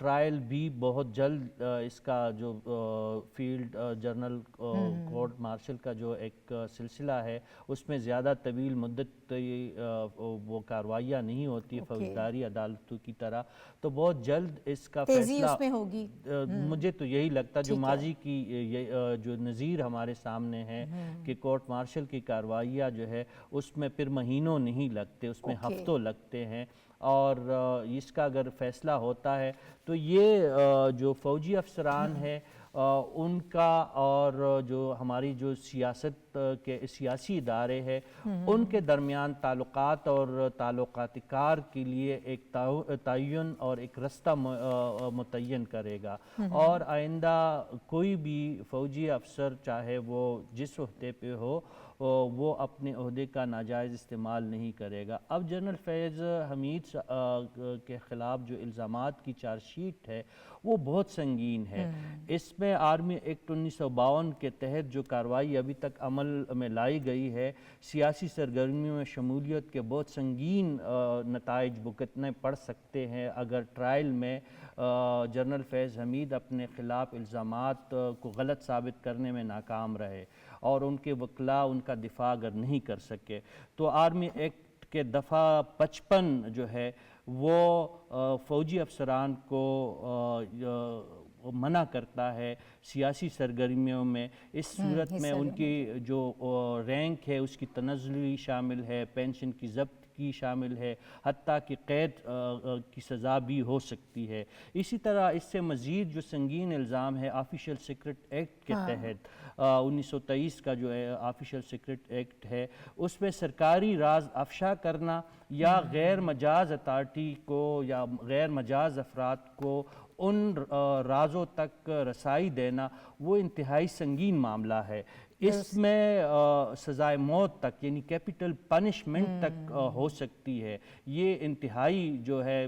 Trial بھی بہت جلد اس کا جو فیلڈ جنرل کورٹ مارشل کا جو ایک سلسلہ ہے اس میں زیادہ طویل مدت وہ کارروائیاں نہیں ہوتی فوجداری عدالتوں کی طرح، تو بہت جلد اس کا تیزی فیصلہ اس میں ہوگی. مجھے تو یہی لگتا جو ماضی کی جو نظیر ہمارے سامنے ہے کہ کورٹ مارشل کی کارروائیاں جو ہے اس میں پھر مہینوں نہیں لگتے، اس میں ہفتوں لگتے ہیں، اور اس کا اگر فیصلہ ہوتا ہے تو یہ جو فوجی افسران ہیں ان کا اور جو ہماری جو سیاست کے سیاسی ادارے ہیں ان کے درمیان تعلقات اور تعلقات کار کے لیے ایک تعین اور ایک رستہ متعین کرے گا، اور آئندہ کوئی بھی فوجی افسر چاہے وہ جس عہدے پہ ہو وہ اپنے عہدے کا ناجائز استعمال نہیں کرے گا۔ اب جنرل فیض حمید کے خلاف جو الزامات کی چارج شیٹ ہے وہ بہت سنگین ہے، اس میں آرمی ایکٹ 1952 کے تحت جو کارروائی ابھی تک عمل میں لائی گئی ہے سیاسی سرگرمیوں میں شمولیت کے بہت سنگین نتائج بھگتنے پڑ سکتے ہیں اگر ٹرائل میں جنرل فیض حمید اپنے خلاف الزامات کو غلط ثابت کرنے میں ناکام رہے اور ان کے وکلاء ان کا دفاع اگر نہیں کر سکے تو آرمی ایکٹ کے دفعہ 55 جو ہے وہ فوجی افسران کو منع کرتا ہے سیاسی سرگرمیوں میں، اس صورت میں ان کی جو رینک ہے اس کی تنزلی شامل ہے، پینشن کی ضبط کی شامل ہے، حتیٰ کہ قید کی سزا بھی ہو سکتی ہے۔ اسی طرح اس سے مزید جو سنگین الزام ہے آفیشل سیکرٹ ایکٹ کے تحت 1923 کا جو آفیشل سیکرٹ ایکٹ ہے اس میں سرکاری راز افشا کرنا یا غیر مجاز اتھارٹی کو یا غیر مجاز افراد کو ان رازوں تک رسائی دینا وہ انتہائی سنگین معاملہ ہے، اس میں سزائے موت تک یعنی کیپٹل پنشمنٹ تک ہو سکتی ہے، یہ انتہائی جو ہے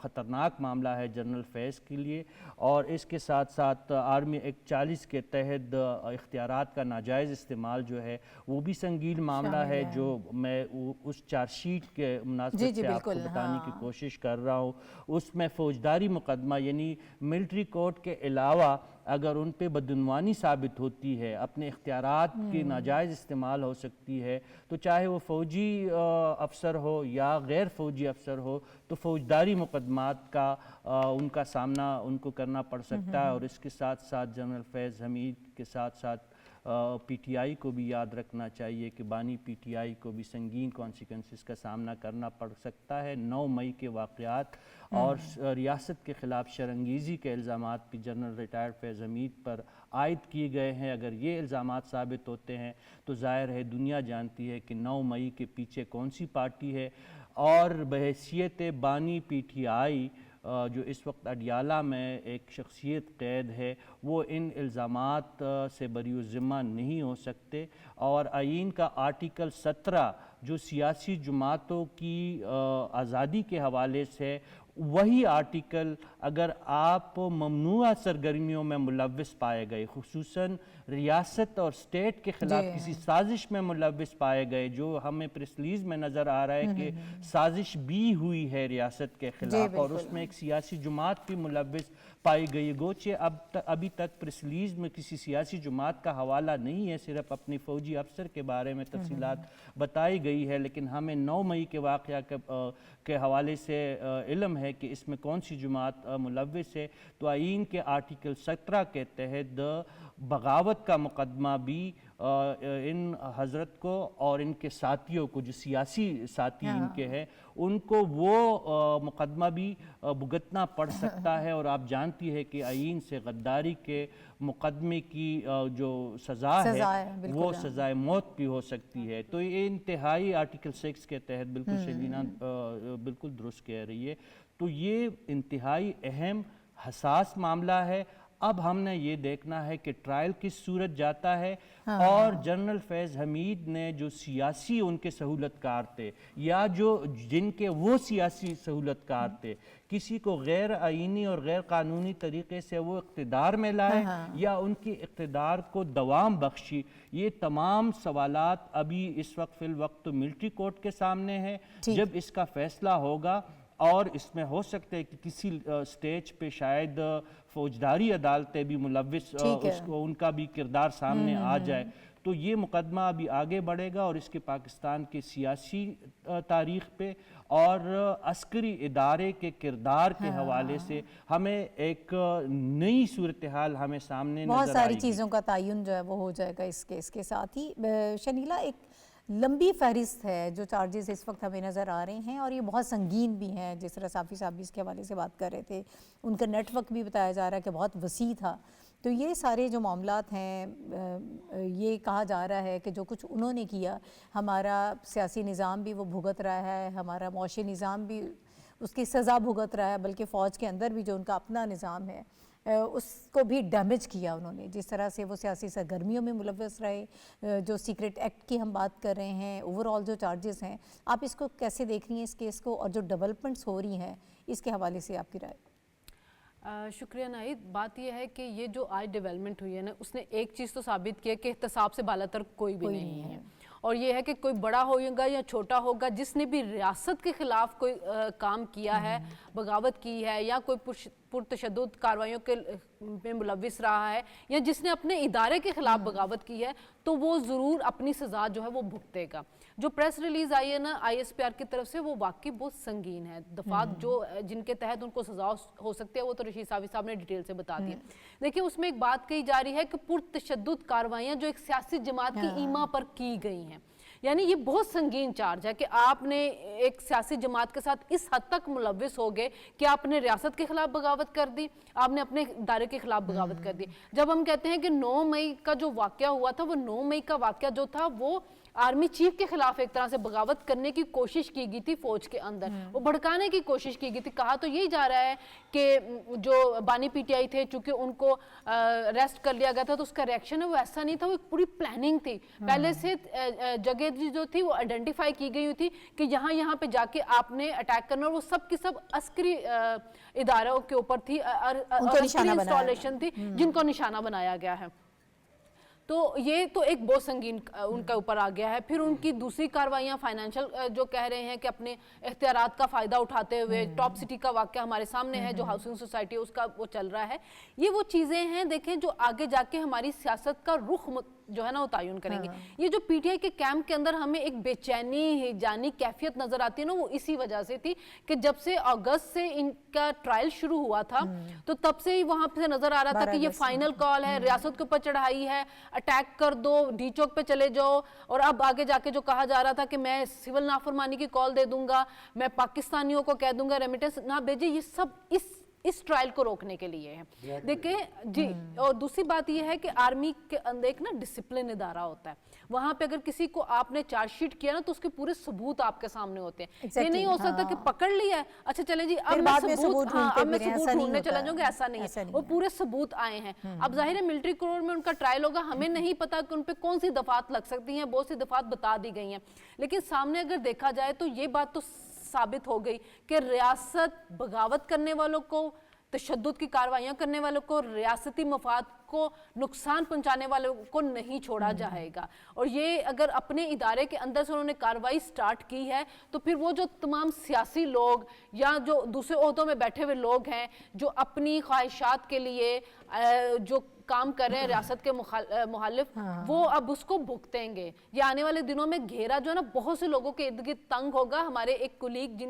خطرناک معاملہ ہے جنرل فیض کے لیے، اور اس کے ساتھ ساتھ آرمی ایکٹ 40 کے تحت اختیارات کا ناجائز استعمال جو ہے وہ بھی سنگین معاملہ ہے جو میں اس چارج شیٹ کے مناسبت سے آپ کو بتانے کی کوشش کر رہا ہوں، اس میں فوجداری مقدمہ یعنی ملٹری کورٹ کے علاوہ اگر ان پہ بدعنوانی ثابت ہوتی ہے، اپنے اختیارات کی ناجائز استعمال ہو سکتی ہے، تو چاہے وہ فوجی افسر ہو یا غیر فوجی افسر ہو تو فوجداری مقدمات کا ان کا سامنا ان کو کرنا پڑ سکتا ہے، اور اس کے ساتھ ساتھ جنرل فیض حمید کے ساتھ ساتھ پی ٹی آئی کو بھی یاد رکھنا چاہیے کہ بانی پی ٹی آئی کو بھی سنگین کانسیکوینسز کا سامنا کرنا پڑ سکتا ہے۔ 9 مئی کے واقعات اور ریاست کے خلاف شرنگیزی کے الزامات بھی جنرل ریٹائرڈ فیض حمید پر عائد کیے گئے ہیں، اگر یہ الزامات ثابت ہوتے ہیں تو ظاہر ہے دنیا جانتی ہے کہ 9 مئی کے پیچھے کون سی پارٹی ہے، اور بحیثیت بانی پی ٹی آئی جو اس وقت اڈیالہ میں ایک شخصیت قید ہے وہ ان الزامات سے بری الذمہ نہیں ہو سکتے، اور آئین کا آرٹیکل 17 جو سیاسی جماعتوں کی آزادی کے حوالے سے وہی آرٹیکل اگر آپ ممنوعہ سرگرمیوں میں ملوث پائے گئے، خصوصاً ریاست اور اسٹیٹ کے خلاف کسی سازش میں ملوث پائے گئے، جو ہمیں پریس ریلیز میں نظر آ رہا ہے کہ سازش بھی ہوئی ہے ریاست کے خلاف اور اس میں ایک سیاسی جماعت بھی ملوث پائی گئی، گوچہ ابھی تک پریس ریلیز میں کسی سیاسی جماعت کا حوالہ نہیں ہے، صرف اپنی فوجی افسر کے بارے میں تفصیلات بتائی گئی ہے، لیکن ہمیں 9 مئی کے واقعہ کے حوالے سے علم ہے کہ اس میں کون سی جماعت ملوث ہے، تو آئین کے آرٹیکل 17 کے تحت بغاوت کا مقدمہ بھی ان حضرت کو اور ان کے ساتھیوں کو جو سیاسی ساتھی ان کے ہیں ان کو وہ مقدمہ بھی بھگتنا پڑ سکتا ہے، اور آپ جانتی ہے کہ آئین سے غداری کے مقدمے کی جو سزا ہے وہ سزائے موت بھی ہو سکتی ہے، تو یہ انتہائی آرٹیکل 6 کے تحت بالکل شیلینہ بالکل درست کہہ رہی ہے، تو یہ انتہائی اہم حساس معاملہ ہے۔ اب ہم نے یہ دیکھنا ہے کہ ٹرائل کس صورت جاتا ہے، اور جنرل فیض حمید نے جو سیاسی ان کے سہولت کار تھے یا جن کے وہ سیاسی سہولت کار تھے کسی کو غیر آئینی اور غیر قانونی طریقے سے وہ اقتدار میں لائے یا ان کی اقتدار کو دوام بخشی، یہ تمام سوالات ابھی اس وقت فی الوقت ملٹری کورٹ کے سامنے ہیں، جب اس کا فیصلہ ہوگا اور اس میں ہو سکتا ہے کہ کسی سٹیج پہ شاید فوجداری عدالتیں بھی ملوث ان کا بھی کردار سامنے آ جائے. تو یہ مقدمہ ابھی آگے بڑھے گا اور اس کے پاکستان کے سیاسی تاریخ پہ اور عسکری ادارے کے کردار کے حوالے سے ہمیں ایک نئی صورتحال ہمیں سامنے نظر آئے گی. بہت ساری چیزوں کا تعین جو ہے وہ ہو جائے گا اس کیس کے ساتھ ہی. شنیلا، ایک لمبی فہرست ہے جو چارجز اس وقت ہمیں نظر آ رہے ہیں اور یہ بہت سنگین بھی ہیں. جس طرح صافی صاحب بھی اس کے حوالے سے بات کر رہے تھے، ان کا نیٹ ورک بھی بتایا جا رہا ہے کہ بہت وسیع تھا. تو یہ سارے جو معاملات ہیں، یہ کہا جا رہا ہے کہ جو کچھ انہوں نے کیا، ہمارا سیاسی نظام بھی وہ بھگت رہا ہے، ہمارا معاشی نظام بھی اس کی سزا بھگت رہا ہے، بلکہ فوج کے اندر بھی جو ان کا اپنا نظام ہے اس کو بھی ڈیمیج کیا انہوں نے. جس طرح سے وہ سیاسی سرگرمیوں میں ملوث رہے، جو سیکرٹ ایکٹ کی ہم بات کر رہے ہیں، اوور آل جو چارجز ہیں، آپ اس کو کیسے دیکھ رہی ہیں اس کیس کو، اور جو ڈیولپمنٹس ہو رہی ہیں اس کے حوالے سے آپ کی رائے؟ شکریہ ناہید. بات یہ ہے کہ یہ جو آج ڈیولپمنٹ ہوئی ہے نا، اس نے ایک چیز تو ثابت کیا کہ احتساب سے بالا تر کوئی بھی نہیں ہے. اور یہ ہے کہ کوئی بڑا ہوگا یا چھوٹا ہوگا، جس نے بھی ریاست کے خلاف کوئی کام کیا ہے، بغاوت کی ہے، یا کوئی پرتشدد کارروائیوں کے میں ملوث رہا ہے، یا جس نے اپنے ادارے کے خلاف بغاوت کی ہے، تو وہ ضرور اپنی سزا جو ہے وہ بھگتے گا. جو پریس ریلیز آئی ہے نا ISPR کی طرف سے، وہ واقعی بہت سنگین ہے. دفعات جو جن کے تحت ان کو سزا ہو سکتی ہے وہ تو رشید صافی صاحب نے ڈیٹیل سے بتا دیا. دیکھیں، اس میں ایک بات کہی جا رہی ہے کہ پرتشدد کارروائیاں جو ایک سیاسی جماعت کی ایما پر کی گئی ہیں. یعنی یہ بہت سنگین چارج ہے کہ آپ نے ایک سیاسی جماعت کے ساتھ اس حد تک ملوث ہو گئے کہ آپ نے ریاست کے خلاف بغاوت کر دی، آپ نے اپنے ادارے کے خلاف بغاوت کر دی. جب ہم کہتے ہیں کہ 9 مئی کا جو واقعہ ہوا تھا، وہ 9 مئی کا واقعہ جو تھا وہ آرمی چیف کے خلاف ایک طرح سے بغاوت کرنے کی کوشش کی گئی تھی فوج کے اندر، وہ بھڑکانے کی کوشش کی گئی تھی. کہا تو یہی جا رہا ہے کہ جو بانی PTI تھے، چونکہ ان کو ریسٹ کر لیا گیا تھا، تو اس کا ریاکشن ہے وہ ایسا نہیں تھا، وہ ایک پوری پلاننگ تھی. پہلے سے جگہ جو تھی وہ آئیڈینٹیفائی کی گئی تھی کہ یہاں پہ جا کے آپ نے اٹیک کرنا، اور وہ سب کی سب عسکری اداروں کے اوپر تھی، عسکری انسٹالیشن تھی جن کو نشانہ بنایا گیا ہے. تو یہ تو ایک بہت سنگین ان کا اوپر آ گیا ہے. پھر ان کی دوسری کاروائیاں فائنینشل جو کہہ رہے ہیں کہ اپنے اختیارات کا فائدہ اٹھاتے ہوئے، ٹاپ سٹی کا واقعہ ہمارے سامنے ہے جو ہاؤسنگ سوسائٹی اس کا وہ چل رہا ہے. یہ وہ چیزیں ہیں دیکھیں جو آگے جا کے ہماری سیاست کا رخ جو ہے نا وہ تعین کریں گے. یہ جو PTI کے کیمپ کے اندر ہمیں ایک بے چینی جانی کیفیت نظر آتی ہے نا، وہ اسی وجہ سے تھی کہ جب سے اگست سے ان کا ٹرائل شروع ہوا تھا تو تب سے ہی وہاں پہ نظر آ رہا تھا کہ یہ فائنل کال ہے، ریاست کے اوپر چڑھائی ہے، اٹیک کر دو، ڈی چوک پہ چلے جاؤ. اور اب آگے جا کے جو کہا جا رہا تھا کہ میں سول نافرمانی کی کال دے دوں گا، میں پاکستانیوں کو کہہ دوں گا ریمیٹنس نہ بھیجے، یہ سب اس ٹرائل کو روکنے کے لیے ہے. دیکھیں جی، اور دوسری بات یہ ہے کہ آرمی کے اندر ایک نا ڈسپلن ادارہ ہوتا ہے. وہاں پہ اگر کسی کو آپ نے چارج شیٹ کیا نا تو اس کے پورے ثبوت آپ کے سامنے ہوتے ہیں. یہ نہیں ہو سکتا کہ پکڑ لیا ہے، اچھا چلیں جی اب میں ثبوت ڈھونڈنے چلا جاؤں گا، ایسا نہیں ہے. وہ پورے ثبوت آئے ہیں. اب ظاہر ہے ملٹری کورٹ میں ان کا ٹرائل ہوگا، ہمیں نہیں پتا کہ ان پہ کون سی دفعات لگ سکتی ہیں، بہت سی دفعات بتا دی گئی ہیں. لیکن سامنے اگر دیکھا جائے تو یہ بات تو ثابت ہو گئی کہ ریاست بغاوت کرنے والوں کو، تشدد کی کارروائیاں کرنے والوں کو، ریاستی مفاد کو نقصان پہنچانے والوں کو نہیں چھوڑا جائے گا. اور یہ اگر اپنے ادارے کے اندر سے انہوں نے کارروائی سٹارٹ کی ہے تو پھر وہ جو تمام سیاسی لوگ یا جو دوسرے عہدوں میں بیٹھے ہوئے لوگ ہیں جو اپنی خواہشات کے لیے جو کام کر رہے ہیں ریاست کے مخالف، وہ اب اس کو بھگتیں گے. یہ آنے والے دنوں میں گھیرا جو ہے نا بہت سے لوگوں کے ارد گرد تنگ ہوگا. ہمارے ایک کولیگ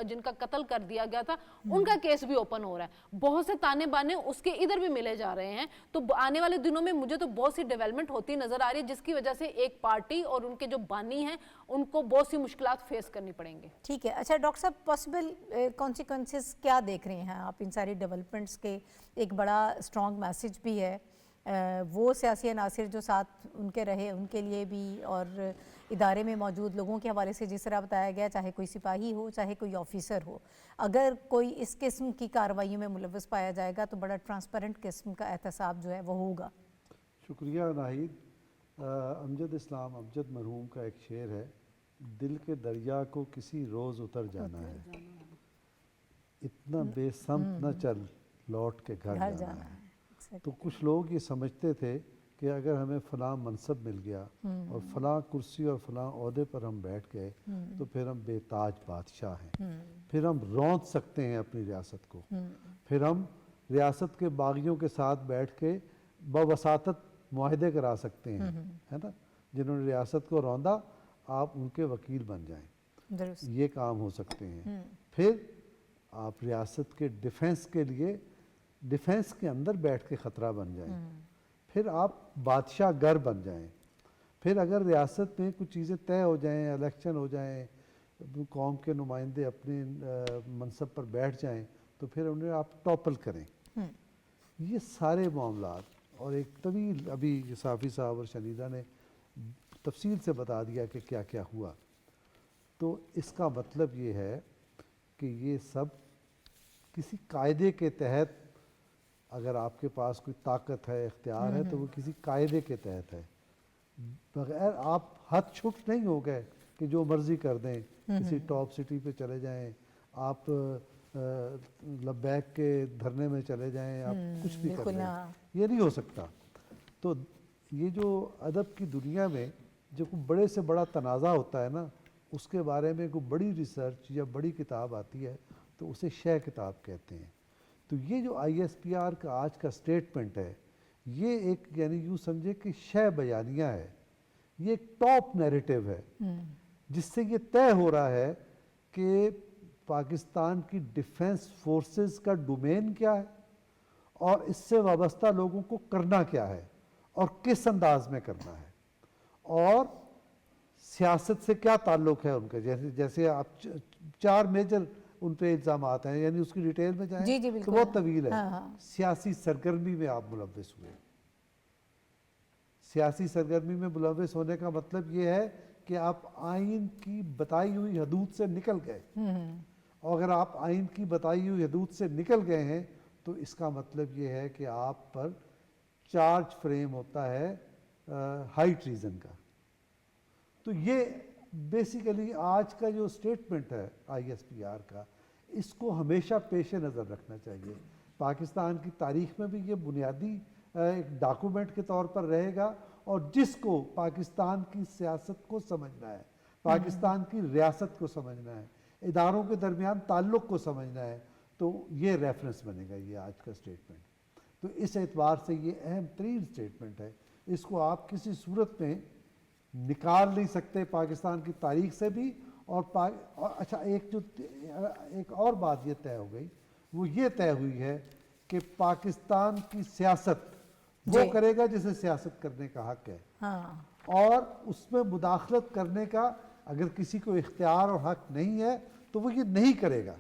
جن کا قتل کر دیا گیا تھا، ان کا کیس بھی اوپن ہو رہا ہے. بہت سے تانے بانے اس کے ادھر بھی ملے جا رہے ہیں. تو آنے والے دنوں میں مجھے تو بہت سی ڈیولپمنٹ ہوتی نظر آ رہی ہے جس کی وجہ سے ایک پارٹی اور ان کے جو بانی ہیں ان کو بہت سی مشکلات فیس کرنی پڑیں گے. ٹھیک ہے. اچھا ڈاکٹر صاحب، پاسبل کانسیکوینسز کیا دیکھ رہے ہیں آپ ان ساری ڈیولپمنٹس کے؟ ایک بڑا اسٹرانگ میسج بھی ہے وہ سیاسی عناصر جو ساتھ ان کے رہے ان کے لیے بھی، اور ادارے میں موجود لوگوں کے حوالے سے جس طرح بتایا گیا، چاہے کوئی سپاہی ہو چاہے کوئی آفیسر ہو، اگر کوئی اس قسم کی کارروائیوں میں ملوث پایا جائے گا تو بڑا ٹرانسپیرنٹ قسم کا احتساب جو ہے وہ ہوگا. شکریہ ناہید. امجد اسلام امجد مرحوم کا ایک شعر ہے، دل کے دریا کو کسی روز اتر جانا ہے، اتنا بے سمت نہ چل لوٹ کے گھر جانا ہے. تو کچھ لوگ یہ سمجھتے تھے کہ اگر ہمیں فلاں منصب مل گیا اور فلاں کرسی اور فلاں عہدے پر ہم بیٹھ گئے تو پھر ہم بے تاج بادشاہ ہیں، پھر ہم رونق سکتے ہیں اپنی ریاست کو، پھر ہم ریاست کے باغیوں کے ساتھ بیٹھ کے بوساطت معاہدے کرا سکتے ہیں، ہے نا، جنہوں نے ریاست کو روندا آپ ان کے وکیل بن جائیں، درست. یہ کام ہو سکتے ہیں. پھر آپ ریاست کے ڈیفنس کے لیے ڈیفنس کے اندر بیٹھ کے خطرہ بن جائیں، پھر آپ بادشاہ گر بن جائیں. پھر اگر ریاست میں کچھ چیزیں طے ہو جائیں، الیکشن ہو جائیں، قوم کے نمائندے اپنے منصب پر بیٹھ جائیں تو پھر انہیں آپ ٹاپل کریں. یہ سارے معاملات اور ایک طویل، ابھی صافی صاحب اور شنیدہ نے تفصیل سے بتا دیا کہ کیا کیا ہوا. تو اس کا مطلب یہ ہے کہ یہ سب کسی قاعدے کے تحت، اگر آپ کے پاس کوئی طاقت ہے، اختیار ہے، تو وہ کسی قاعدے کے تحت ہے. بغیر آپ ہتھ چھٹ نہیں ہو گئے کہ جو مرضی کر دیں، کسی ٹاپ سٹی پہ چلے جائیں، آپ لبیک کے دھرنے میں چلے جائیں، آپ کچھ بھی کر لیں، یہ نہیں ہو سکتا. تو یہ جو ادب کی دنیا میں جو کوئی بڑے سے بڑا تنازع ہوتا ہے نا، اس کے بارے میں کوئی بڑی ریسرچ یا بڑی کتاب آتی ہے تو اسے شہ کتاب کہتے ہیں. تو یہ جو آئی ایس پی آر کا آج کا سٹیٹمنٹ ہے، یہ ایک یعنی یوں سمجھے کہ شہ بیانیہ ہے، یہ ایک ٹاپ نیریٹو ہے جس سے یہ طے ہو رہا ہے کہ پاکستان کی ڈیفنس فورسز کا ڈومین کیا ہے اور اس سے وابستہ لوگوں کو کرنا کیا ہے اور کس انداز میں کرنا ہے، اور سیاست سے کیا تعلق ہے ان کا. جیسے آپ 4 میجر ان پہ الزامات ہیں، یعنی اس کی ڈیٹیل میں جائیں تو بہت طویل ہے. سیاسی سرگرمی میں آپ ملوث ہوئے. سیاسی سرگرمی میں ملوث ہونے کا مطلب یہ ہے کہ آپ آئین کی بتائی ہوئی حدود سے نکل گئے، اور اگر آپ آئین کی بتائی ہوئی حدود سے نکل گئے ہیں تو اس کا مطلب یہ ہے کہ آپ پر چارج فریم ہوتا ہے ہائی ٹریزن کا. تو یہ بیسیکلی آج کا جو سٹیٹمنٹ ہے آئی ایس پی آر کا، اس کو ہمیشہ پیش نظر رکھنا چاہیے. پاکستان کی تاریخ میں بھی یہ بنیادی ایک ڈاکومنٹ کے طور پر رہے گا، اور جس کو پاکستان کی سیاست کو سمجھنا ہے، پاکستان کی ریاست کو سمجھنا ہے، اداروں کے درمیان تعلق کو سمجھنا ہے، تو یہ ریفرنس بنے گا یہ آج کا سٹیٹمنٹ. تو اس اعتبار سے یہ اہم ترین سٹیٹمنٹ ہے. اس کو آپ کسی صورت میں نکال نہیں سکتے پاکستان کی تاریخ سے بھی. اور اچھا ایک اور بات یہ طے ہو گئی، وہ یہ طے ہوئی ہے کہ پاکستان کی سیاست وہ کرے گا جسے سیاست کرنے کا حق ہے، اور اس میں مداخلت کرنے کا اگر کسی کو اختیار اور حق نہیں ہے تو وہ یہ نہیں کرے گا،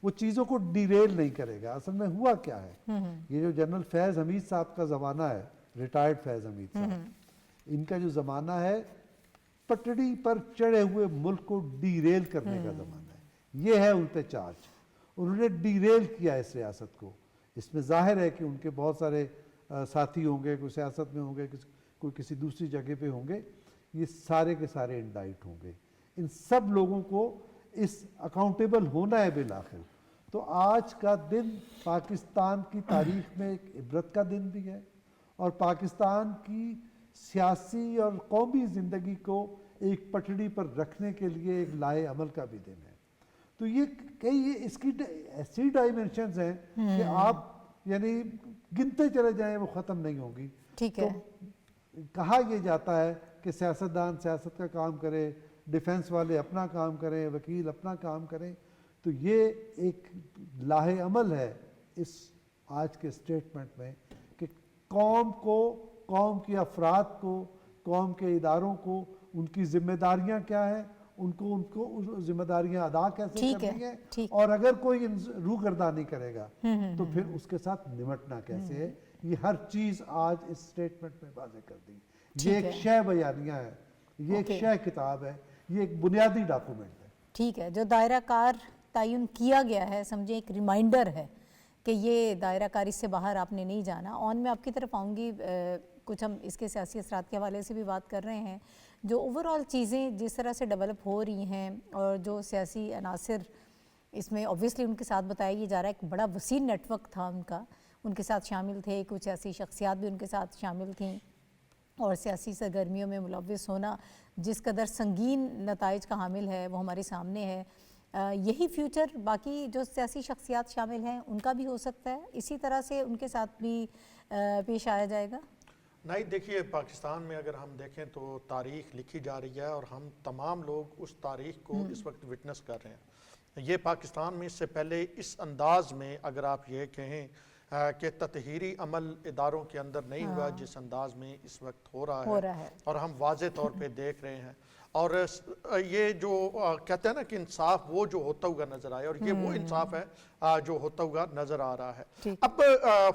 وہ چیزوں کو ڈیریل نہیں کرے گا. اصل میں ہوا کیا ہے، یہ جو جنرل فیض حمید صاحب کا زمانہ ہے، ریٹائرڈ فیض حمید صاحب، ان کا جو زمانہ ہے پٹڑی پر چڑھے ہوئے ملک کو ڈیریل کرنے کا زمانہ ہے. یہ ہے ان پہ چارج. انہوں نے ڈیریل کیا اس ریاست کو. اس میں ظاہر ہے کہ ان کے بہت سارے ساتھی ہوں گے، کوئی سیاست میں ہوں گے، کوئی کسی دوسری جگہ پہ ہوں گے، یہ سارے کے سارے انڈائٹ ہوں گے. ان سب لوگوں کو اس اکاؤنٹیبل ہونا ہے بالآخر. تو آج کا دن پاکستان کی تاریخ میں ایک عبرت کا دن بھی ہے، اور پاکستان کی سیاسی اور قومی زندگی کو ایک پٹڑی پر رکھنے کے لیے ایک لائے عمل کا بھی دن ہے. تو یہ کئی اس کی ایسی ڈائمنشنز ہیں کہ آپ یعنی گنتے چلے جائیں وہ ختم نہیں ہوں گی. ٹھیک ہے. کہا یہ جاتا ہے کہ سیاستدان سیاست کا کام کرے، ڈیفنس والے اپنا کام کریں، وکیل اپنا کام کریں. تو یہ ایک لاہے عمل ہے اس آج کے سٹیٹمنٹ میں کہ قوم کو، قوم کے افراد کو، قوم کے اداروں کو ان کی ذمہ داریاں کیا ہیں، ان کو ذمہ داریاں ادا کیسے کرنی ہے، اور اگر کوئی روگردانی کرے گا تو پھر اس کے ساتھ نمٹنا کیسے ہے. یہ ہر چیز آج اس سٹیٹمنٹ میں واضح کر دی. یہ ایک شہ بیانیہ ہے، یہ ایک شہ کتاب ہے، یہ ایک بنیادی ڈاکومنٹ ہے. ٹھیک ہے. جو دائرہ کار تعین کیا گیا ہے سمجھیں ایک ریمائنڈر ہے کہ یہ دائرہ کاری سے باہر آپ نے نہیں جانا. میں آپ کی طرف آؤں گی. کچھ ہم اس کے سیاسی اثرات کے حوالے سے بھی بات کر رہے ہیں. جو اوورآل چیزیں جس طرح سے ڈیولپ ہو رہی ہیں اور جو سیاسی عناصر اس میں اوبویسلی ان کے ساتھ بتایا یہ جا رہا ہے، ایک بڑا وسیع نیٹ ورک تھا ان کا، ان کے ساتھ شامل تھے، کچھ ایسی شخصیات بھی ان کے ساتھ شامل تھیں اور سیاسی سرگرمیوں میں ملوث ہونا جس قدر سنگین نتائج کا حامل ہے وہ ہمارے سامنے ہے. یہی فیوچر باقی جو سیاسی شخصیات شامل ہیں ان کا بھی ہو سکتا ہے, اسی طرح سے ان کے ساتھ بھی پیش آیا جائے گا. نہیں دیکھیے, پاکستان میں اگر ہم دیکھیں تو تاریخ لکھی جا رہی ہے اور ہم تمام لوگ اس تاریخ کو اس وقت وٹنس کر رہے ہیں. یہ پاکستان میں اس سے پہلے اس انداز میں اگر آپ یہ کہیں کہ تطہیری عمل اداروں کے اندر نہیں ہوا جس انداز میں اس وقت ہو رہا ہے اور ہم واضح طور پہ دیکھ رہے ہیں. اور یہ جو کہتے ہیں نا کہ انصاف وہ جو ہوتا ہوا نظر آئے, اور یہ وہ انصاف ہے جو ہوتا ہوا نظر آ رہا ہے. اب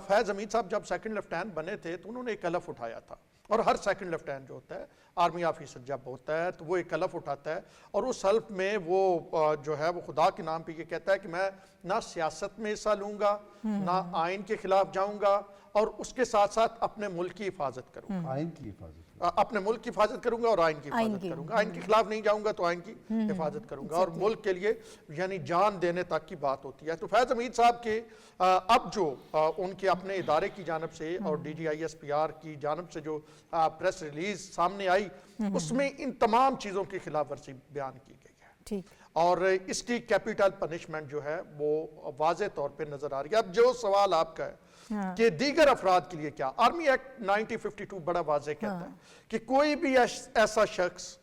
فیض حمید صاحب جب سیکنڈ لیفٹیننٹ بنے تھے تو انہوں نے ایک حلف اٹھایا تھا, اور ہر سیکنڈ لیفٹیننٹ جو ہوتا ہے آرمی آفیسر جب ہوتا ہے تو وہ ایک حلف اٹھاتا ہے, اور اس حلف میں وہ جو ہے وہ خدا کے نام پہ یہ کہتا ہے کہ میں نہ سیاست میں حصہ لوں گا, نہ آئین کے خلاف جاؤں گا, اور اس کے ساتھ ساتھ اپنے ملک کی حفاظت کروں گا. آئین کی حفاظت, اپنے ملک کی حفاظت کروں گا اور آئین کی حفاظت کروں گا. آئین کے خلاف نہیں جاؤں گا تو آئین کی حفاظت کروں گا, اور ملک کے لیے یعنی جان دینے تک کی بات ہوتی ہے. تو فیض حمید صاحب کے اب جو ان کے اپنے ادارے کی جانب سے اور DGISPR کی جانب سے جو پریس ریلیز سامنے آئی اس میں ان تمام چیزوں کی خلاف ورزی بیان کی گئی ہے, اور اس کی کیپٹل پنشمنٹ جو ہے وہ واضح طور پہ نظر آ رہی ہے. اب جو سوال آپ کا ہے کہ دیگر افراد کے لیے کیا, آرمی ایکٹ 1952 بڑا واضح کہتا ہے کہ کوئی بھی ایسا شخص,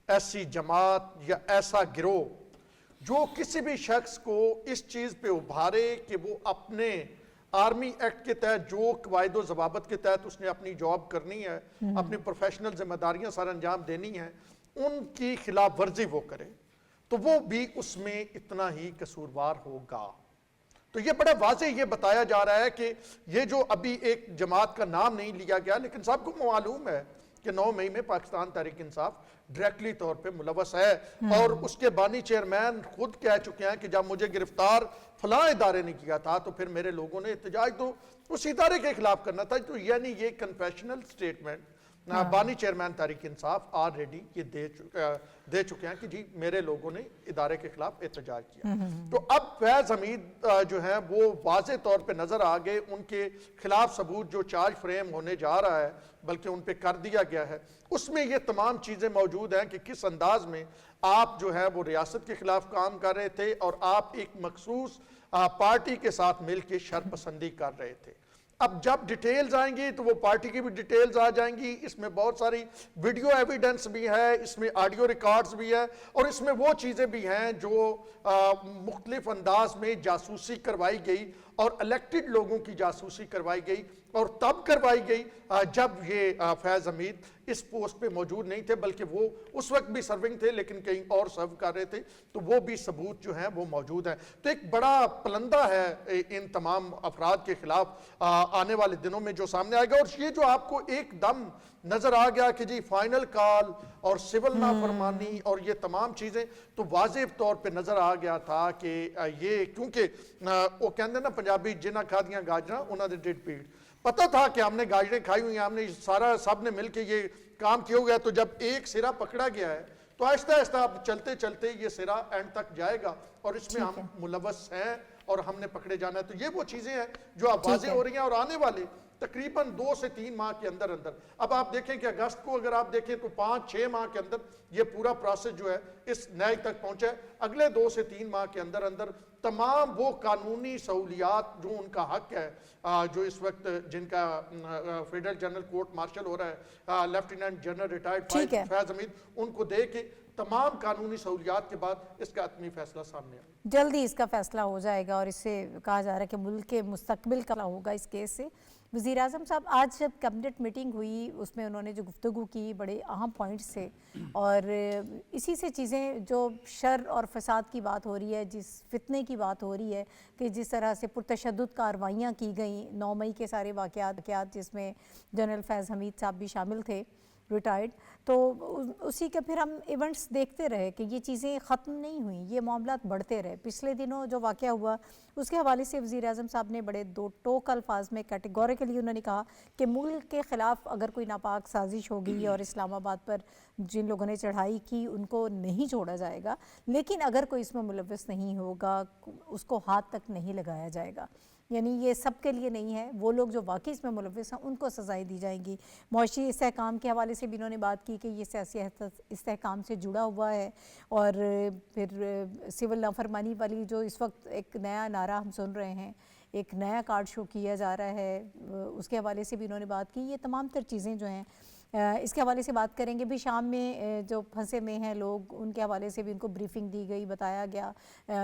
ایسی جماعت یا ایسا گروہ جو کسی بھی شخص کو اس چیز پہ ابھارے کہ وہ اپنے آرمی ایکٹ کے تحت جو قواعد و ضوابط کے تحت اس نے اپنی جاب کرنی ہے, اپنی پروفیشنل ذمہ داریاں سر انجام دینی ہیں, ان کی خلاف ورزی وہ کرے تو وہ بھی اس میں اتنا ہی قصوروار ہوگا. تو یہ بڑا واضح یہ بتایا جا رہا ہے کہ یہ جو ابھی ایک جماعت کا نام نہیں لیا گیا, لیکن سب کو معلوم ہے کہ 9 مئی میں پاکستان تحریک انصاف ڈائریکٹلی طور پہ ملوث ہے, اور اس کے بانی چیئرمین خود کہہ چکے ہیں کہ جب مجھے گرفتار فلاں ادارے نے کیا تھا تو پھر میرے لوگوں نے احتجاج تو اس ادارے کے خلاف کرنا تھا. تو یعنی یہ کنفیشنل سٹیٹمنٹ بانی چیئرمین تحریک انصاف آلریڈی یہ دے چکے ہیں کہ جی میرے لوگوں نے ادارے کے خلاف احتجاج کیا. تو اب فیض حمید جو ہیں وہ واضح طور پہ نظر آ گئے, ان کے خلاف ثبوت جو چارج فریم ہونے جا رہا ہے بلکہ ان پہ کر دیا گیا ہے, اس میں یہ تمام چیزیں موجود ہیں کہ کس انداز میں آپ جو ہے وہ ریاست کے خلاف کام کر رہے تھے, اور آپ ایک مخصوص پارٹی کے ساتھ مل کے شرپسندی کر رہے تھے. اب جب ڈیٹیلز آئیں گی تو وہ پارٹی کی بھی ڈیٹیلز آ جائیں گی, اس میں بہت ساری ویڈیو ایویڈنس بھی ہے, اس میں آڈیو ریکارڈز بھی ہے, اور اس میں وہ چیزیں بھی ہیں جو مختلف انداز میں جاسوسی کروائی گئی اور الیکٹڈ لوگوں کی جاسوسی کروائی گئی, اور تب کروائی گئی جب یہ فیض حمید اس پوسٹ پہ موجود نہیں تھے, بلکہ وہ اس وقت بھی سرونگ تھے لیکن کہیں اور سرو کر رہے تھے. تو وہ بھی ثبوت جو ہیں وہ موجود ہیں. تو ایک بڑا پلندہ ہے ان تمام افراد کے خلاف آنے والے دنوں میں جو سامنے آئے گا. اور یہ جو آپ کو ایک دم نظر آ گیا کہ جی فائنل کال اور سول نافرمانی اور یہ تمام چیزیں, تو واضح طور پہ نظر آ گیا تھا کہ یہ کیونکہ وہ کہتے ہیں نا پنجابی جنہ کھا دیاں گاجراں انہاں دے ڈیڈ پیڑ, پتہ تھا کہ ہم نے گاجریں کھائی ہوئی ہیں, ہم نے سارا سب نے مل کے یہ کام کیا ہو گیا. تو جب ایک سرا پکڑا گیا ہے تو آہستہ آہستہ اب چلتے چلتے یہ سرا اینڈ تک جائے گا, اور اس میں ہم ملوث ہیں اور ہم نے پکڑے جانا ہے. تو یہ وہ چیزیں ہیں جو اب واضح ہو رہی ہیں, اور آنے والے تقریباً 2 سے 3 ماہ کے اندر اب آپ دیکھیں کہ اگست کو اگر آپ دیکھیں تو 5-6 ماہ کے اندر یہ پورا پروسیس جو ہے اس نیج تک پہنچا ہے. اگلے 2 سے 3 ماہ کے اندر تمام وہ قانونی سہولیات جو ان کا حق ہے, جو اس وقت جن کا فیڈرل جنرل کورٹ مارشل ہو رہا ہے لیفٹیننٹ جنرل ریٹائرڈ فیض حمید, ان کو دے کے تمام قانونی سہولیات کے بعد اس کا حتمی فیصلہ سامنے آئے. جلدی اس کا فیصلہ ہو جائے گا, اور اس سے کہا جا رہا ہے کہ ملک کے مستقبل کا ہوگا اس کیس سے. وزیر اعظم صاحب آج جب کیبنٹ میٹنگ ہوئی اس میں انہوں نے جو گفتگو کی بڑے اہم پوائنٹس تھے, اور اسی سے چیزیں جو شر اور فساد کی بات ہو رہی ہے, جس فتنے کی بات ہو رہی ہے کہ جس طرح سے پرتشدد کارروائیاں کی گئیں 9 مئی کے سارے واقعات جس میں جنرل فیض حمید صاحب بھی شامل تھے ریٹائرڈ, تو اسی کے پھر ہم ایونٹس دیکھتے رہے کہ یہ چیزیں ختم نہیں ہوئیں, یہ معاملات بڑھتے رہے. پچھلے دنوں جو واقعہ ہوا اس کے حوالے سے وزیر اعظم صاحب نے بڑے 2 ٹوک الفاظ میں کیٹیگوریکلی انہوں نے کہا کہ ملک کے خلاف اگر کوئی ناپاک سازش ہوگی اور اسلام آباد پر جن لوگوں نے چڑھائی کی ان کو نہیں چھوڑا جائے گا, لیکن اگر کوئی اس میں ملوث نہیں ہوگا اس کو ہاتھ تک نہیں لگایا جائے گا. یعنی یہ سب کے لیے نہیں ہے، وہ لوگ جو واقعی اس میں ملوث ہیں ان کو سزائیں دی جائیں گی۔ معاشی استحکام کے حوالے سے بھی انہوں نے بات کی کہ یہ سیاسی استحکام سے جڑا ہوا ہے، اور پھر سول نافرمانی والی جو اس وقت ایک نیا نعرہ ہم سن رہے ہیں، ایک نیا کارڈ شو کیا جا رہا ہے، اس کے حوالے سے بھی انہوں نے بات کی۔ یہ تمام تر چیزیں جو ہیں اس کے حوالے سے بات کریں گے بھی۔ شام میں جو پھنسے میں ہیں لوگ، ان کے حوالے سے بھی ان کو بریفنگ دی گئی، بتایا گیا۔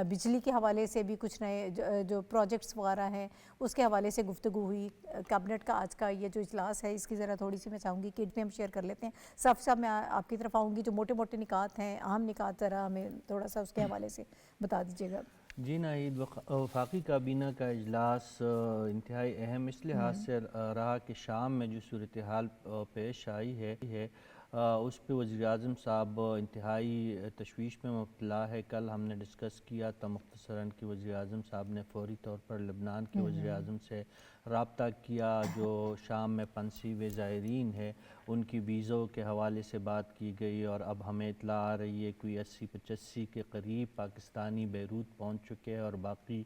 بجلی کے حوالے سے بھی کچھ نئے جو پروجیکٹس وغیرہ ہیں اس کے حوالے سے گفتگو ہوئی۔ کابنٹ کا آج کا یہ جو اجلاس ہے اس کی ذرا تھوڑی سی میں چاہوں گی کہ اس میں ہم شیئر کر لیتے ہیں۔ صاحب صاحب میں آپ کی طرف آؤں گی، جو موٹے موٹے نکات ہیں، اہم نکات، ذرا ہمیں تھوڑا سا اس کے حوالے سے بتا دیجیے گا۔ جی ناہید، وفاقی کابینہ کا اجلاس انتہائی اہم اس لحاظ سے رہا کہ شام میں جو صورتحال پیش آئی ہے اس پہ وزیر اعظم صاحب انتہائی تشویش میں مبتلا ہے۔ کل ہم نے ڈسکس کیا تھا مختصراً کہ وزیر اعظم صاحب نے فوری طور پر لبنان کے وزیر اعظم سے رابطہ کیا، جو شام میں پھنسے ہوئے زائرین ہیں ان کی ویزوں کے حوالے سے بات کی گئی، اور اب ہمیں اطلاع آ رہی ہے کوئی 80-85 کے قریب پاکستانی بیروت پہنچ چکے ہیں، اور باقی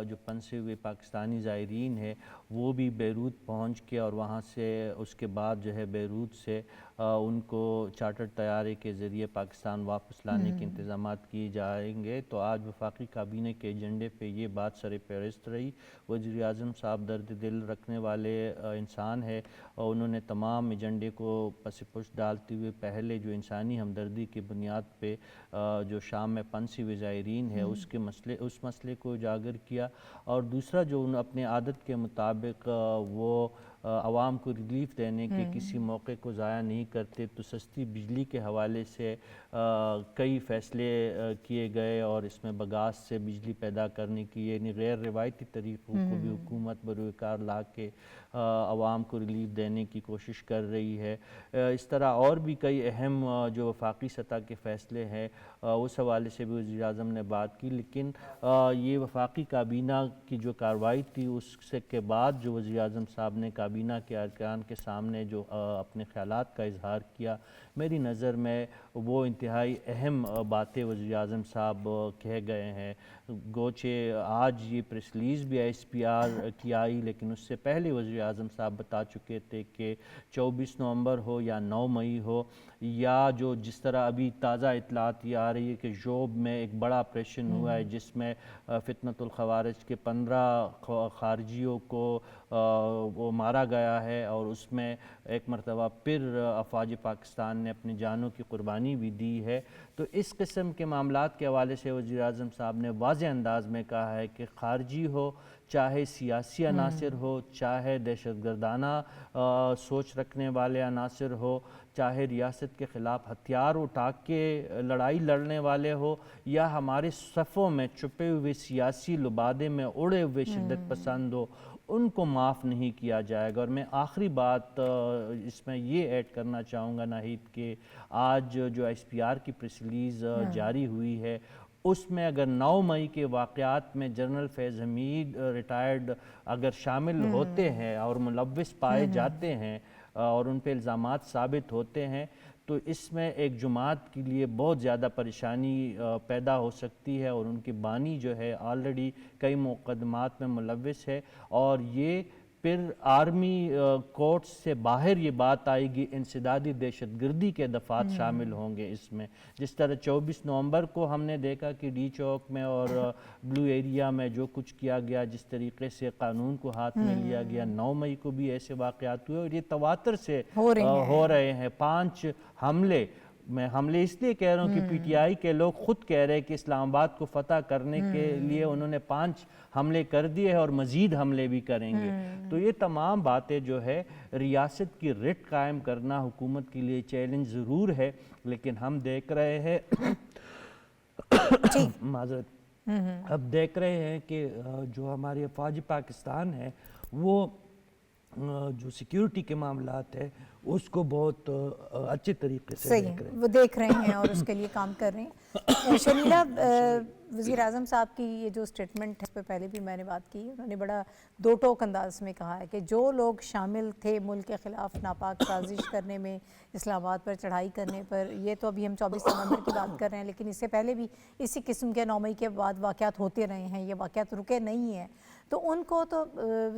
جو پھنسے ہوئے پاکستانی زائرین ہیں وہ بھی بیروت پہنچ کے، اور وہاں سے اس کے بعد جو ہے بیروت سے ان کو چارٹرڈ طیارے کے ذریعے پاکستان واپس لانے کے انتظامات کیے جائیں گے۔ تو آج وفاقی کابینہ کے ایجنڈے پہ یہ بات سر فہرست رہی۔ وزیر اعظم صاحب درد دل رکھنے والے انسان ہے، اور انہوں نے تمام ایجنڈے کو پس پش ڈالتے ہوئے پہلے جو انسانی ہمدردی کی بنیاد پہ جو شام میں پھنسے ہوئے زائرین ہے اس مسئلے کو اجاگر کیا، اور دوسرا جو اپنے عادت کے مطابق وہ عوام کو ریلیف دینے کے کسی موقع کو ضائع نہیں کرتے، تو سستی بجلی کے حوالے سے کئی فیصلے کیے گئے، اور اس میں بگاس سے بجلی پیدا کرنے کی یعنی غیر روایتی طریقوں کو بھی حکومت بروئے کار لا کے عوام کو ریلیف دینے کی کوشش کر رہی ہے۔ اس طرح اور بھی کئی اہم جو وفاقی سطح کے فیصلے ہیں اس حوالے سے بھی وزیر اعظم نے بات کی، لیکن یہ وفاقی کابینہ کی جو کارروائی تھی اس سے کے بعد جو وزیر اعظم صاحب نے کابینہ کے ارکان کے سامنے جو اپنے خیالات کا اظہار کیا، میری نظر میں وہ انتہائی اہم باتیں وزیر اعظم صاحب کہہ گئے ہیں۔ گوچہ آج یہ پریس ریلیز بھی ایس پی آر کی آئی، لیکن اس سے پہلے وزیر اعظم صاحب بتا چکے تھے کہ 24 نومبر ہو یا 9 مئی ہو، یا جو جس طرح ابھی تازہ اطلاعات یہ آ رہی ہے کہ جوب میں ایک بڑا آپریشن ہوا ہے جس میں فتنۃ الخوارج کے 15 خارجیوں کو وہ مارا گیا ہے، اور اس میں ایک مرتبہ پھر افواج پاکستان نے اپنی جانوں کی قربانی بھی دی ہے۔ تو اس قسم کے معاملات کے حوالے سے وزیر اعظم صاحب نے واضح انداز میں کہا ہے کہ خارجی ہو، چاہے سیاسی عناصر ہو، چاہے دہشت گردانہ سوچ رکھنے والے عناصر ہو، چاہے ریاست کے خلاف ہتھیار اٹھا کے لڑائی لڑنے والے ہو، یا ہمارے صفوں میں چھپے ہوئے سیاسی لبادے میں اڑے ہوئے شدت پسند ہو، ان کو معاف نہیں کیا جائے گا۔ اور میں آخری بات اس میں یہ ایڈ کرنا چاہوں گا ناہید کہ آج جو ایس پی آر کی پریس ریلیز جاری ہوئی ہے اس میں اگر 9 مئی کے واقعات میں جنرل فیض حمید ریٹائرڈ اگر شامل ہوتے ہیں اور ملوث پائے جاتے ہیں اور ان پہ الزامات ثابت ہوتے ہیں، تو اس میں ایک جماعت کے لیے بہت زیادہ پریشانی پیدا ہو سکتی ہے، اور ان کی بانی جو ہے آلریڈی کئی مقدمات میں ملوث ہے، اور یہ پھر آرمی کورٹس سے باہر یہ بات آئے گی، انسدادی دہشت گردی کے دفعات شامل ہوں گے اس میں۔ جس طرح 24 نومبر کو ہم نے دیکھا کہ ڈی چوک میں اور بلو ایریا میں جو کچھ کیا گیا، جس طریقے سے قانون کو ہاتھ میں لیا گیا، 9 مئی کو بھی ایسے واقعات ہوئے، اور یہ تواتر سے ہو رہے ہیں۔ 5 حملے، میں حملے اس لیے کہہ رہا ہوں کہ پی ٹی آئی کے لوگ خود کہہ رہے ہیں کہ اسلام آباد کو فتح کرنے کے لیے انہوں نے 5 حملے کر دیے ہیں اور مزید حملے بھی کریں گے۔ تو یہ تمام باتیں جو ہے ریاست کی رٹ قائم کرنا حکومت کے لیے چیلنج ضرور ہے، لیکن ہم دیکھ رہے ہیں معذرت اب دیکھ رہے ہیں کہ جو ہماری افواج پاکستان ہے وہ جو سیکیورٹی کے معاملات ہیں اس کو بہت اچھے طریقے سے دیکھ رہے ہیں اور اس کے لیے کام کر رہے ہیں۔ شلیلا، وزیر اعظم صاحب کی یہ جو اسٹیٹمنٹ ہے اس پہ پہلے بھی میں نے بات کی، انہوں نے بڑا دو ٹوک انداز میں کہا ہے کہ جو لوگ شامل تھے ملک کے خلاف ناپاک سازش کرنے میں، اسلام آباد پر چڑھائی کرنے پر، یہ تو ابھی ہم 24 نومبر کی بات کر رہے ہیں، لیکن اس سے پہلے بھی اسی قسم کے 9 مئی کے بعد واقعات ہوتے رہے ہیں، یہ واقعات رکے نہیں ہیں۔ تو ان کو تو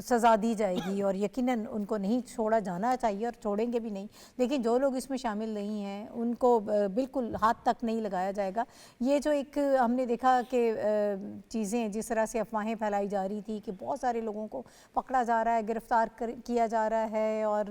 سزا دی جائے گی اور یقیناً ان کو نہیں چھوڑا جانا چاہیے اور چھوڑیں گے بھی نہیں، لیکن جو لوگ اس میں شامل نہیں ہیں ان کو بالکل ہاتھ تک نہیں لگایا جائے گا۔ یہ جو ایک ہم نے دیکھا کہ چیزیں جس طرح سے افواہیں پھیلائی جا رہی تھی کہ بہت سارے لوگوں کو پکڑا جا رہا ہے، گرفتار کیا جا رہا ہے اور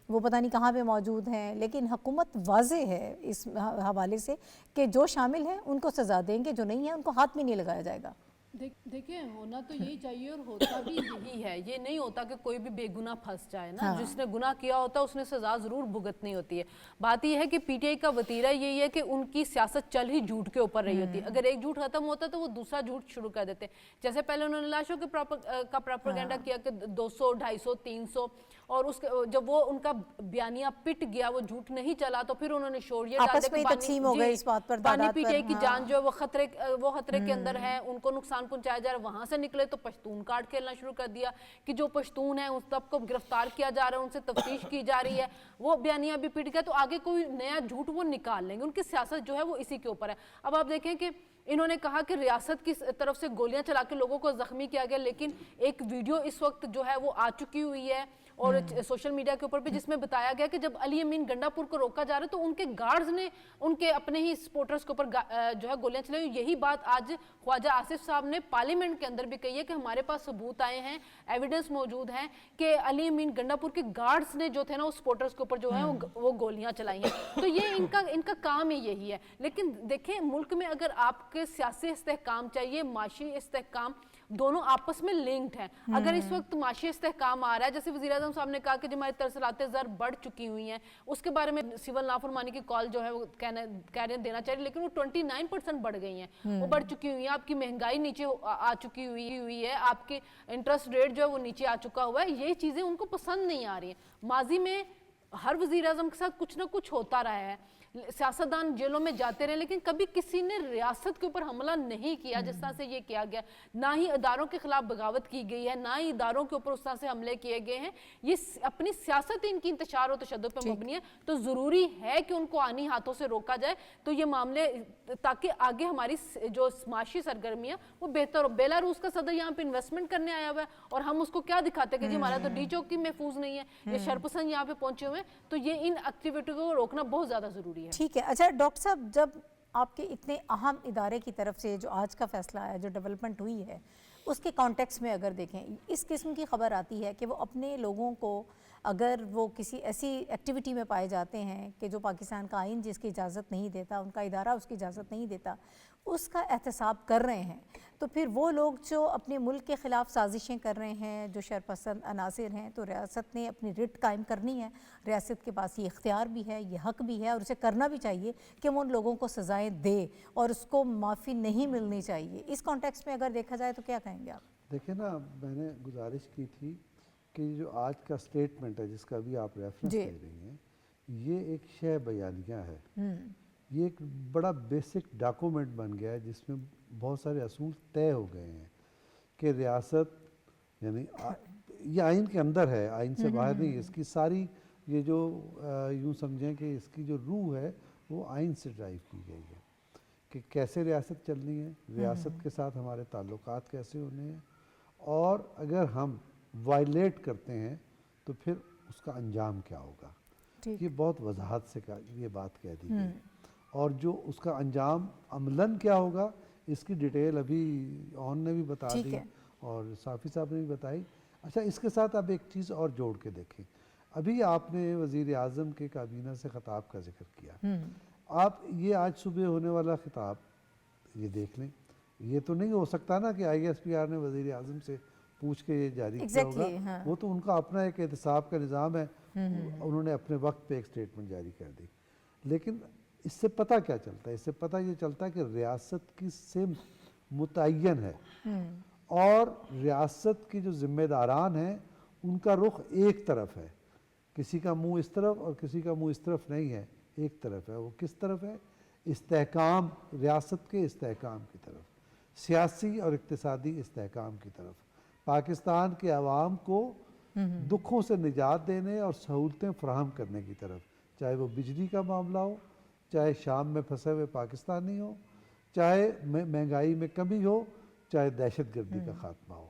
وہ پتہ نہیں کہاں پہ موجود ہیں، لیکن حکومت واضح ہے اس حوالے سے کہ جو شامل ہیں ان کو سزا دیں گے، جو نہیں ہیں ان کو ہاتھ میں نہیں لگایا جائے گا۔ دیکھیں ہونا تو یہی چاہیے اور ہوتا بھی یہی ہے، یہ نہیں ہوتا کہ کوئی بھی بے گناہ پھنس جائے نا، جس نے گناہ کیا ہوتا ہے اس نے سزا ضرور بھگتنی ہوتی ہے۔ بات یہ ہے کہ پی ٹی آئی کا وتیرہ یہی ہے کہ ان کی سیاست چل ہی جھوٹ کے اوپر رہی ہوتی ہے، اگر ایک جھوٹ ختم ہوتا ہے تو وہ دوسرا جھوٹ شروع کر دیتے ہیں۔ جیسے پہلے انہوں نے لاشوں کا پراپیگنڈا کیا کہ 200 250 300 اور جب وہ ان کا بیانیہ پٹ گیا، وہ جھوٹ نہیں چلا تو پھر انہوں نے شور یہ ڈال دیا کہ تقسیم ہو گئی اس بات پر، بانی پی ٹی آئی کی جان جو ہے وہ خطرے کے اندر ہے، ان کو نقصان پہنچایا جا رہا ہے۔ وہاں سے نکلے تو پشتون کارڈ کھیلنا شروع کر دیا کہ جو پشتون ہیں اس سب کو گرفتار کیا جا رہا ہے، ان سے تفتیش کی جا رہی ہے، وہ بیانیہ بھی پٹ گیا تو آگے کوئی نیا جھوٹ وہ نکال لیں گے۔ ان کی سیاست جو ہے وہ اسی کے اوپر ہے۔ اب آپ دیکھیں کہ انہوں نے کہا کہ ریاست کی طرف سے گولیاں چلا کے لوگوں کو زخمی کیا گیا، لیکن ایک ویڈیو اس وقت جو ہے وہ آ چکی ہوئی ہے اور سوشل میڈیا کے اوپر بھی، جس میں بتایا گیا کہ جب علی امین گنڈا پور کو روکا جا رہا ہے تو ان کے گارڈز نے ان کے اپنے ہی سپورٹرز کے اوپر جو ہے گولیاں چلائی۔ یہی بات آج خواجہ آصف صاحب نے پارلیمنٹ کے اندر بھی کہی ہے کہ ہمارے پاس ثبوت آئے ہیں، ایویڈنس موجود ہیں کہ علی امین گنڈا پور کے گارڈز نے جو تھے نا وہ سپورٹرز کے اوپر جو ہے وہ گولیاں چلائی ہیں۔ تو یہ ان کا کام ہی یہی ہے۔ لیکن دیکھیں ملک میں اگر آپ کے سیاسی استحکام چاہیے، معاشی استحکام، دونوں آپس میں لنکڈ ہیں۔ اگر اس وقت معاشی استحکام آ رہا ہے، جیسے وزیراعظم صاحب نے کہا کہ جو ہماری ترسلات زر بڑھ چکی ہوئی ہیں، اس کے بارے میں سول نافرمانی کی کال جو ہے وہ کہہ رہے ہیں دینا چاہیے، لیکن وہ 29% بڑھ گئی ہیں، وہ بڑھ چکی ہوئی ہیں۔ آپ کی مہنگائی نیچے آ چکی ہوئی ہے، آپ کے انٹرسٹ ریٹ جو ہے وہ نیچے آ چکا ہوا ہے۔ یہ چیزیں ان کو پسند نہیں آ رہی ہیں۔ ماضی میں ہر وزیراعظم کے ساتھ کچھ نہ کچھ ہوتا رہا ہے، سیاستدان جیلوں میں جاتے رہے، لیکن کبھی کسی نے ریاست کے اوپر حملہ نہیں کیا جس طرح سے یہ کیا گیا۔ نہ ہی اداروں کے خلاف بغاوت کی گئی ہے، نہ ہی اداروں کے اوپر اس طرح سے حملے کیے گئے ہیں۔ یہ اپنی سیاست ان کی انتشار و تشدد پہ مبنی ہے، تو ضروری ہے کہ ان کو آنی ہاتھوں سے روکا جائے تو یہ معاملے، تاکہ آگے ہماری جو معاشی سرگرمی ہے وہ بہتر ہو۔ بیلاروس کا صدر یہاں پہ انویسٹمنٹ کرنے آیا ہوا ہے اور ہم اس کو کیا دکھاتے کہ جی ہمارا تو ڈی چوکی محفوظ نہیں ہے، یہ شرپسند یہاں پہ پہنچے ہوئے ہیں، تو یہ ان ایکٹیویٹی کو روکنا بہت زیادہ ضروری ہے۔ ٹھیک ہے۔ اچھا ڈاکٹر صاحب، جب آپ کے اتنے اہم ادارے کی طرف سے جو آج کا فیصلہ ہے، جو ڈیولپمنٹ ہوئی ہے، اس کے کانٹیکس میں اگر دیکھیں، اس قسم کی خبر آتی ہے کہ وہ اپنے لوگوں کو اگر وہ کسی ایسی ایکٹیویٹی میں پائے جاتے ہیں کہ جو پاکستان کا آئین جس کی اجازت نہیں دیتا، ان کا ادارہ اس کی اجازت نہیں دیتا، اس کا احتساب کر رہے ہیں، تو پھر وہ لوگ جو اپنے ملک کے خلاف سازشیں کر رہے ہیں، جو شرپسند عناصر ہیں، تو ریاست نے اپنی رٹ قائم کرنی ہے۔ ریاست کے پاس یہ اختیار بھی ہے، یہ حق بھی ہے اور اسے کرنا بھی چاہیے کہ وہ ان لوگوں کو سزائیں دے اور اس کو معافی نہیں ملنی چاہیے۔ اس کانٹیکس میں اگر دیکھا جائے تو کیا کہیں گے آپ؟ دیکھیں نا، میں نے گزارش کی تھی کہ جو آج کا سٹیٹمنٹ ہے جس کا بھی آپ ریفرنس دے رہی ہیں، یہ ایک شے بیانیہ ہے، یہ ایک بڑا بیسک ڈاکومنٹ بن گیا ہے جس میں بہت سارے اصول طے ہو گئے ہیں کہ ریاست، یعنی یہ آئین کے اندر ہے، آئین سے باہر نہیں، اس کی ساری یہ جو یوں سمجھیں کہ اس کی جو روح ہے وہ آئین سے ڈرائیو کی گئی ہے کہ کیسے ریاست چلنی ہے، ریاست کے ساتھ ہمارے تعلقات کیسے ہونے ہیں، اور اگر ہم وائلیٹ کرتے ہیں تو پھر اس کا انجام کیا ہوگا۔ یہ بہت وضاحت سے یہ بات کہہ دی گئی، اور جو اس کا انجام عملاً کیا ہوگا اس کی ڈیٹیل ابھی آن نے بھی بتا دی اور صافی صاحب نے بھی بتائی۔ اچھا، اس کے ساتھ اب ایک چیز اور جوڑ کے دیکھیں، ابھی آپ نے وزیر اعظم کے کابینہ سے خطاب کا ذکر کیا، آپ یہ آج صبح ہونے والا خطاب یہ دیکھ لیں، یہ تو نہیں ہو سکتا نا کہ آئی ایس پی آر نے وزیر اعظم سے پوچھ کے یہ جاری کیا ہوگا، وہ تو ان کا اپنا ایک احتساب کا نظام ہے، انہوں نے اپنے وقت پہ ایک سٹیٹمنٹ جاری کر دی۔ لیکن اس سے پتہ کیا چلتا ہے؟ اس سے پتہ یہ چلتا ہے کہ ریاست کی سمت متعین ہے اور ریاست کی جو ذمہ داران ہیں ان کا رخ ایک طرف ہے، کسی کا منہ اس طرف اور کسی کا منہ اس طرف نہیں ہے، ایک طرف ہے۔ وہ کس طرف ہے؟ استحکام، ریاست کے استحکام کی طرف، سیاسی اور اقتصادی استحکام کی طرف، پاکستان کے عوام کو دکھوں سے نجات دینے اور سہولتیں فراہم کرنے کی طرف، چاہے وہ بجلی کا معاملہ ہو، چاہے شام میں پھنسے ہوئے پاکستانی ہو، چاہے مہنگائی میں کمی ہو، چاہے دہشت گردی کا خاتمہ ہو۔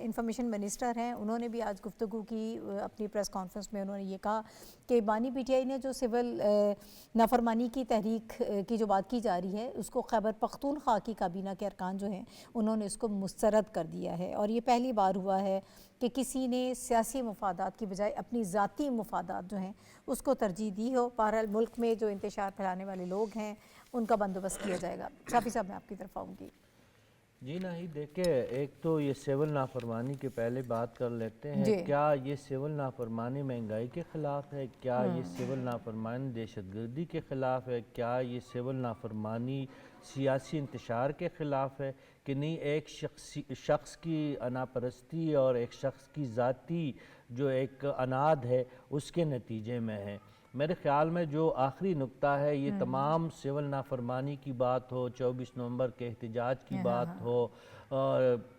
انفارمیشن منسٹر ہیں انہوں نے بھی آج گفتگو کی اپنی پریس کانفرنس میں. انہوں نے یہ کہا کہ بانی پی ٹی آئی نے جو سول نافرمانی کی تحریک کی جو بات کی جا رہی ہے اس کو خیبر پختونخوا کی کابینہ کے ارکان جو ہیں انہوں نے اس کو مسترد کر دیا ہے, اور یہ پہلی بار ہوا ہے کہ کسی نے سیاسی مفادات کی بجائے اپنی ذاتی مفادات جو ہیں اس کو ترجیح دی ہو. بہرحال ملک میں جو انتشار پھیلانے والے لوگ ہیں ان کا بندوبست کیا جائے گا. شافی صاحب میں آپ کی طرف آؤں گی. جی ناہید دیکھیں, ایک تو یہ سول نافرمانی کے پہلے بات کر لیتے ہیں. جی. کیا یہ سول نافرمانی مہنگائی کے خلاف ہے؟ کیا یہ سول نافرمانی دہشت گردی کے خلاف ہے؟ کیا یہ سول نافرمانی سیاسی انتشار کے خلاف ہے کہ نہیں ایک شخص کی انا پرستی اور ایک شخص کی ذاتی جو ایک اناد ہے اس کے نتیجے میں ہے؟ میرے خیال میں جو آخری نقطہ ہے یہ تمام سول نافرمانی کی بات ہو, 24 نومبر کے احتجاج کی بات ہو,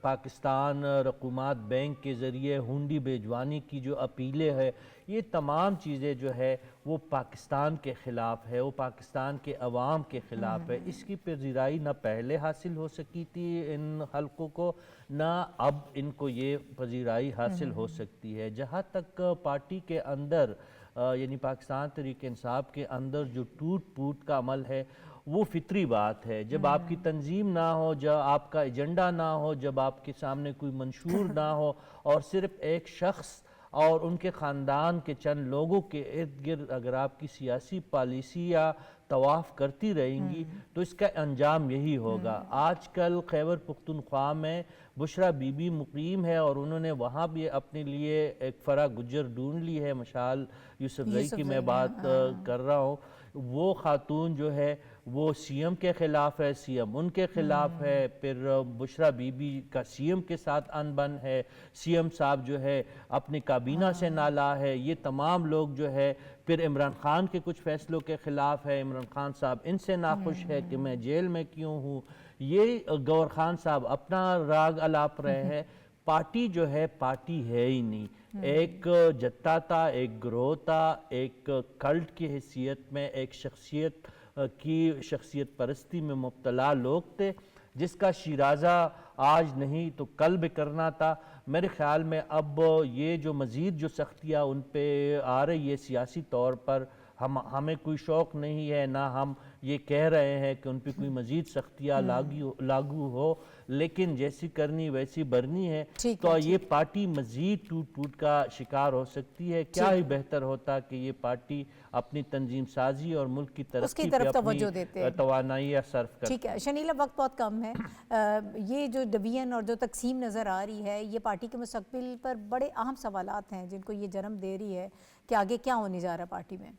پاکستان رقومات بینک کے ذریعے ہنڈی بھیجوانے کی جو اپیلیں ہے, یہ تمام چیزیں جو ہے وہ پاکستان کے خلاف ہے, وہ پاکستان کے عوام کے خلاف ہے. اس کی پذیرائی نہ پہلے حاصل ہو سکی تھی ان حلقوں کو, نہ اب ان کو یہ پذیرائی حاصل ہو سکتی ہے. جہاں تک پارٹی کے اندر یعنی پاکستان تحریک انصاف کے اندر جو ٹوٹ پوٹ کا عمل ہے وہ فطری بات ہے. جب آپ کی تنظیم نہ ہو, جب آپ کا ایجنڈا نہ ہو, جب آپ کے سامنے کوئی منشور نہ ہو اور صرف ایک شخص اور ان کے خاندان کے چند لوگوں کے ارد گرد اگر آپ کی سیاسی پالیسی یا طواف کرتی رہیں گی تو اس کا انجام یہی ہوگا. آج کل خیبر پختونخوا میں بشرا بی بی مقیم ہے اور انہوں نے وہاں بھی اپنے لیے ایک فرا گجر ڈھونڈ لی ہے. مشال یوسف زئی کی میں بات کر رہا ہوں. وہ خاتون جو ہے وہ سی ایم کے خلاف ہے, سی ایم ان کے خلاف ہے, پھر بشرا بی بی کا سی ایم کے ساتھ انبن ہے, سی ایم صاحب جو ہے اپنی کابینہ سے نالا ہے. یہ تمام لوگ جو ہے پھر عمران خان کے کچھ فیصلوں کے خلاف ہے. عمران خان صاحب ان سے ناخوش ہے کہ میں جیل میں کیوں ہوں. یہ گور خان صاحب اپنا راگ الاپ رہے ہیں. پارٹی جو ہے پارٹی ہے ہی نہیں, ایک جتھا تھا, ایک گروہ تھا, ایک کلٹ کی حیثیت میں ایک شخصیت پرستی میں مبتلا لوگ تھے جس کا شیرازہ آج نہیں تو کل بھی کرنا تھا. میرے خیال میں اب یہ جو مزید جو سختیاں ان پہ آ رہی ہے سیاسی طور پر, ہمیں کوئی شوق نہیں ہے, نہ ہم یہ کہہ رہے ہیں کہ ان پہ کوئی مزید سختیاں لاگو ہو, لیکن جیسی کرنی ویسی برنی ہے. تو یہ پارٹی مزید ٹوٹ پوٹ کا شکار ہو سکتی ہے. کیا ہی بہتر ہوتا کہ یہ پارٹی اپنی تنظیم سازی اور ملک کی ترقی پہ اپنی توانائیاں صرف کرتی. ٹھیک ہے شنیلا, وقت بہت کم ہے. یہ جو ڈویژن اور جو تقسیم نظر آ رہی ہے یہ پارٹی کے مستقبل پر بڑے اہم سوالات ہیں جن کو یہ جنم دے رہی ہے کہ آگے کیا ہونے جا رہا ہے پارٹی میں.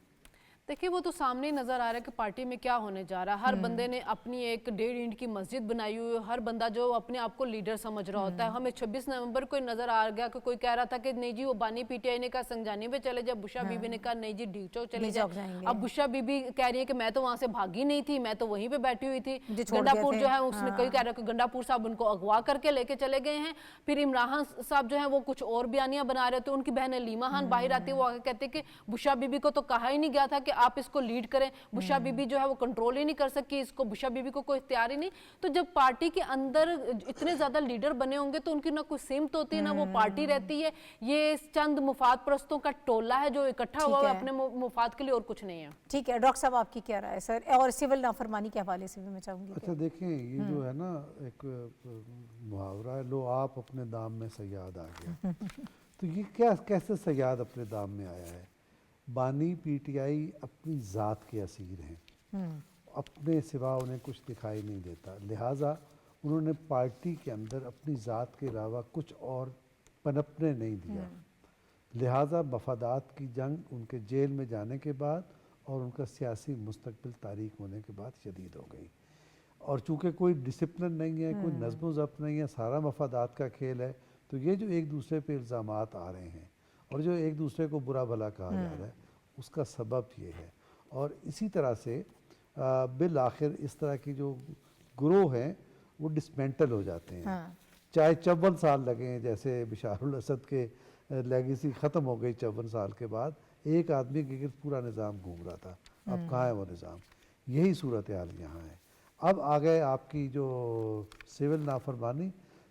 دیکھیں وہ تو سامنے نظر آ رہا ہے کہ پارٹی میں کیا ہونے جا رہا ہے. ہر بندے نے اپنی ایک 1.5 اینٹ کی مسجد بنائی ہوئی ہے. ہر بندہ جو اپنے آپ کو لیڈر سمجھ رہا ہوتا ہے. ہمیں 26 نومبر کو نظر آ گیا کہ کوئی کہہ رہا تھا کہ نہیں جی وہ بانی پی ٹی آئی نے کہا سنگجانی پہ چلے جائے, بشرا بی بی نے کہا نہیں جی ڈی چوک چلے جائے. اب بشرا بی بی کہہ رہی ہے کہ میں تو وہاں سے بھاگی نہیں تھی, میں تو وہیں پہ بیٹھی ہوئی تھی. گنڈا پور جو ہے اس نے کوئی کہہ رہا کہ گنڈا پور صاحب ان کو اغوا کر کے لے کے چلے گئے ہیں. پھر عمران صاحب جو ہیں وہ کچھ اور بیانیاں بنا رہے تھے. ان کی بہن لیما خان باہر آتی ہے, وہ آگے کہتے کہ بشرا بی بی کو تو کہا ہی نہیں گیا تھا کہ آپ اس کو لیڈ کریں. بشرا بی بی جو ہے وہ کنٹرول ہی نہیں کر سکی اس کو, بشرا بی بی کو کوئی اختیار ہی نہیں. تو جب پارٹی کے اندر اتنے زیادہ لیڈر بنے ہوں گے تو ان کی نہ کوئی سمت ہوتی ہے نہ وہ پارٹی رہتی ہے. یہ چند مفاد پرستوں کا ٹولہ ہے جو اکٹھا ہوا ہے اپنے مفاد کے لیے, اور کچھ نہیں ہے. ٹھیک ہے ڈاکٹر صاحب آپ کی کیا رائے سر, اور سول نافرمانی کے حوالے سے بھی میں چاہوں گی. اچھا دیکھیں یہ جو ہے نا ایک محاورہ ہے, لو آپ اپنے دام میں صیاد آ گیا. تو یہ کیسے صیاد اپنے دام میں آیا ہے؟ بانی پی ٹی آئی اپنی ذات کے اسیر ہیں, اپنے سوا انہیں کچھ دکھائی نہیں دیتا, لہٰذا انہوں نے پارٹی کے اندر اپنی ذات کے علاوہ کچھ اور پنپنے نہیں دیا. لہٰذا مفادات کی جنگ ان کے جیل میں جانے کے بعد اور ان کا سیاسی مستقبل تاریک ہونے کے بعد شدید ہو گئی. اور چونکہ کوئی ڈسپلن نہیں ہے, کوئی نظم و ضبط نہیں ہے, سارا مفادات کا کھیل ہے, تو یہ جو ایک دوسرے پہ الزامات آ رہے ہیں اور جو ایک دوسرے کو برا بھلا کہا جا رہا ہے اس کا سبب یہ ہے. اور اسی طرح سے بالآخر اس طرح کی جو گروہ ہیں وہ ڈسمینٹل ہو جاتے ہیں, چاہے 54 سال لگے ہیں. جیسے بشار الاسد کے لیگیسی ختم ہو گئی 54 سال کے بعد, ایک آدمی کے گرد پورا نظام گھوم رہا تھا, اب کہاں ہے وہ نظام. یہی صورتحال یہاں ہے. اب آ گئے آپ کی جو سول نافرمانی.